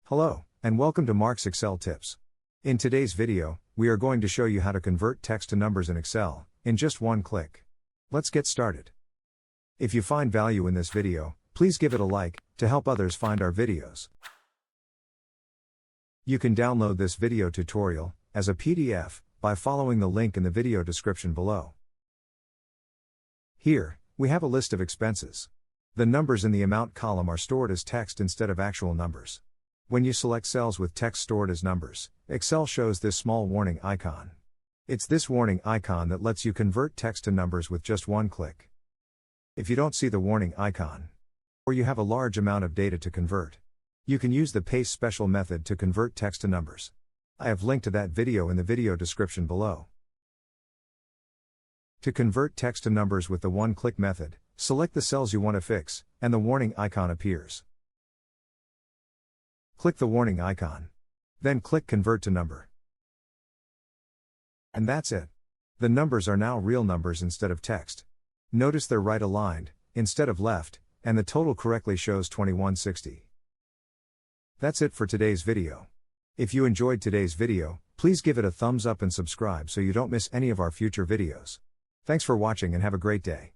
Hello, and welcome to Mark's Excel Tips. In today's video, we are going to show you how to convert text to numbers in Excel, in just one click. Let's get started. If you find value in this video, please give it a like, to help others find our videos. You can download this video tutorial, as a PDF, by following the link in the video description below. Here, we have a list of expenses. The numbers in the amount column are stored as text instead of actual numbers. When you select cells with text stored as numbers, Excel shows this small warning icon. It's this warning icon that lets you convert text to numbers with just one click. If you don't see the warning icon, or you have a large amount of data to convert, you can use the paste special method to convert text to numbers. I have linked to that video in the video description below. To convert text to numbers with the one-click method, select the cells you want to fix, and the warning icon appears. Click the warning icon. Then click Convert to Number. And that's it. The numbers are now real numbers instead of text. Notice they're right aligned, instead of left, and the total correctly shows 2160. That's it for today's video. If you enjoyed today's video, please give it a thumbs up and subscribe so you don't miss any of our future videos. Thanks for watching and have a great day.